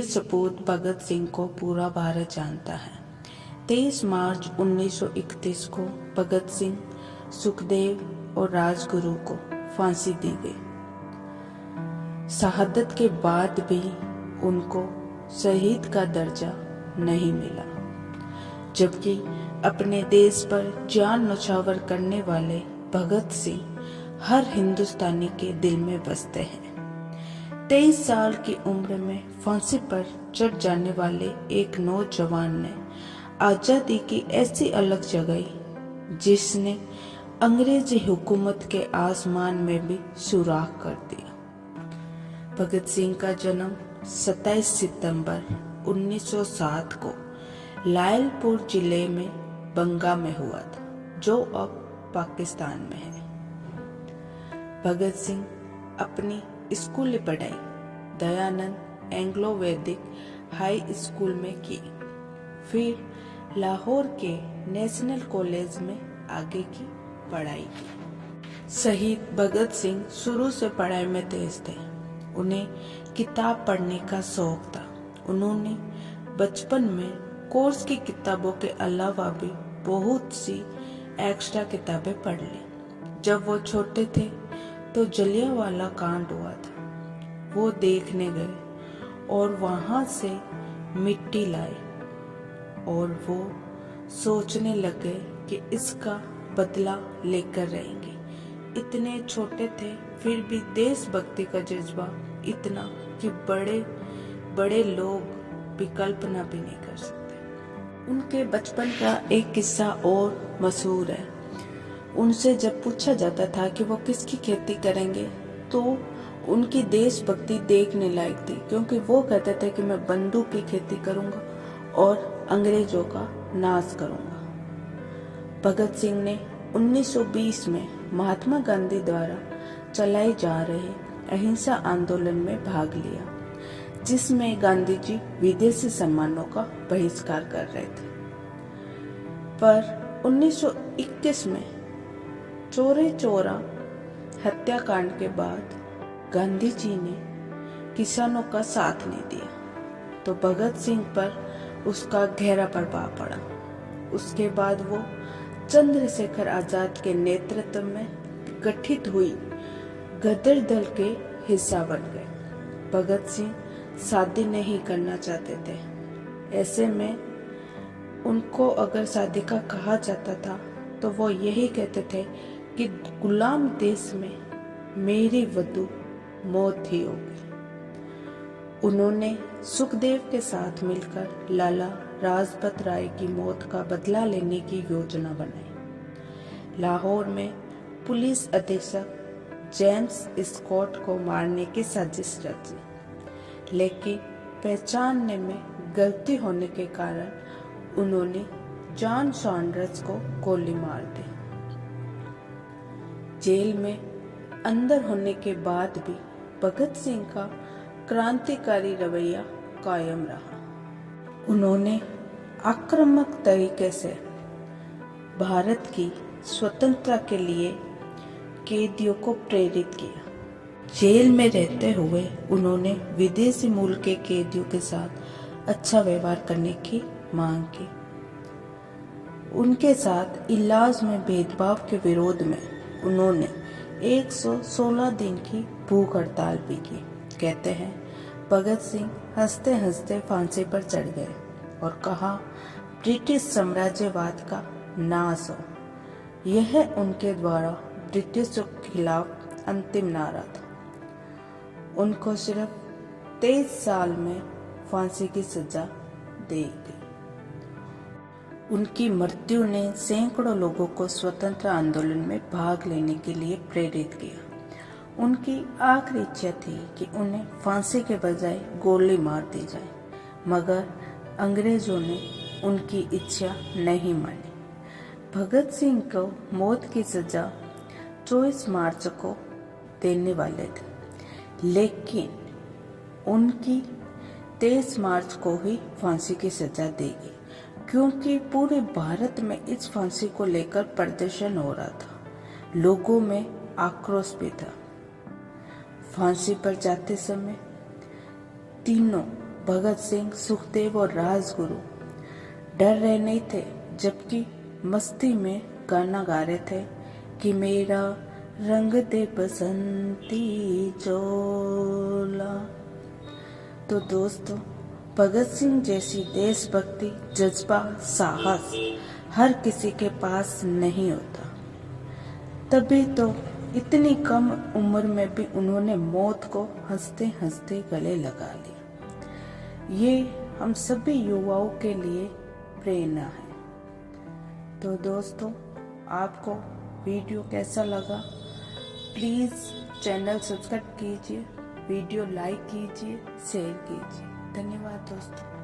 सपूत भगत सिंह को पूरा भारत जानता है। 23 मार्च 1931 को भगत सिंह, सुखदेव और राजगुरु को फांसी दी गई। शहादत के बाद भी उनको शहीद का दर्जा नहीं मिला, जबकि अपने देश पर जान न्यौछावर करने वाले भगत सिंह हर हिंदुस्तानी के दिल में बसते हैं। 23 साल की उम्र में फांसी पर चढ़ जाने वाले एक नौजवान ने आजादी की ऐसी अलग जगाई जिसने अंग्रेजी हुकूमत के आसमान में भी सुराख कर दिया। भगत सिंह का जन्म 27 सितंबर 1907 को लायलपुर जिले में बंगा में हुआ था, जो अब पाकिस्तान में है। भगत सिंह अपनी स्कूली पढ़ाई दयानंद एंग्लो वैदिक हाई स्कूल में की, फिर लाहौर के नेशनल कॉलेज में आगे की पढ़ाई की। शहीद भगत सिंह शुरू से पढ़ाई में तेज थे। उन्हें किताब पढ़ने का शौक था। उन्होंने बचपन में कोर्स की किताबों के अलावा भी बहुत सी एक्स्ट्रा किताबें पढ़ ली। जब वो छोटे थे तो जलियांवाला कांड हुआ था। वो देखने गए और वहां से मिट्टी लाए और वो सोचने लगे कि इसका बदला लेकर रहेंगे। इतने छोटे थे फिर भी देशभक्ति का जज्बा इतना कि बड़े बड़े लोग भी कल्पना भी नहीं कर सकते। उनके बचपन का एक किस्सा और मशहूर है। उनसे जब पूछा जाता था कि वो किसकी खेती करेंगे तो उनकी देशभक्ति देखने लायक थी, क्योंकि वो कहते थे कि मैं बंदूक की खेती करूंगा और अंग्रेजों का नाश करूंगा। भगत सिंह ने 1920 में महात्मा गांधी द्वारा चलाए जा रहे अहिंसा आंदोलन में भाग लिया, जिसमें गांधी जी विदेशी सम्मानों का बहिष्कार कर रहे थे। पर 1921 में चौरी चौरा हत्याकांड के बाद गांधी जी ने किसानों का साथ नहीं दिया, तो भगत सिंह पर उसका गहरा प्रभाव पड़ा। उसके बाद वो चंद्रशेखर आजाद के नेतृत्व में गठित हुई गदर दल के हिस्सा बन गए। भगत सिंह शादी नहीं करना चाहते थे। ऐसे में उनको अगर शादी का कहा जाता था तो वो यही कहते थे कि गुलाम देश में मेरी वधू मौत ही होगी। उन्होंने सुखदेव के साथ मिलकर लाला लाजपत राय की मौत का बदला लेने की योजना बनाई। लाहौर में पुलिस अधीक्षक जेम्स स्कॉट को मारने की साजिश रची, लेकिन पहचानने में गलती होने के कारण उन्होंने जॉन सॉन्डर्स को गोली मार दी। जेल में अंदर होने के बाद भी भगत सिंह का क्रांतिकारी रवैया कायम रहा। उन्होंने आक्रामक तरीके से भारत की स्वतंत्रता के लिए कैदियों को प्रेरित किया। जेल में रहते हुए उन्होंने विदेशी मूल के कैदियों के साथ अच्छा व्यवहार करने की मांग की। उनके साथ इलाज में भेदभाव के विरोध में उन्होंने 116 दिन की भूख हड़ताल भी की। कहते हैं भगत सिंह हंसते हंसते फांसी पर चढ़ गए और कहा, ब्रिटिश साम्राज्यवाद का नाश हो। यह उनके द्वारा ब्रिटिशों के खिलाफ अंतिम नारा था। उनको सिर्फ 23 साल में फांसी की सजा दी गई। उनकी मृत्यु ने सैकड़ों लोगों को स्वतंत्रता आंदोलन में भाग लेने के लिए प्रेरित किया। उनकी आखिरी इच्छा थी कि उन्हें फांसी के बजाय गोली मार दी जाए, मगर अंग्रेजों ने उनकी इच्छा नहीं मानी। भगत सिंह को मौत की सजा 24 मार्च को देने वाले थे, लेकिन उनकी 23 मार्च को ही फांसी की सजा दी गई, क्योंकि पूरे भारत में इस फांसी को लेकर प्रदर्शन हो रहा था। लोगों में आक्रोश भी था। फांसी पर जाते समय तीनों भगत सिंह, सुखदेव और राजगुरु डर रहे नहीं थे, जबकि मस्ती में गाना गा रहे थे कि मेरा रंग दे बसंती चोला। तो दोस्तों, भगत सिंह जैसी देशभक्ति, जज्बा, साहस हर किसी के पास नहीं होता। तभी तो इतनी कम उम्र में भी उन्होंने मौत को हंसते हंसते गले लगा लिया। ये हम सभी युवाओं के लिए प्रेरणा है। तो दोस्तों, आपको वीडियो कैसा लगा? प्लीज़ चैनल सब्सक्राइब कीजिए, वीडियो लाइक कीजिए, शेयर कीजिए। धन्यवाद दोस्तों।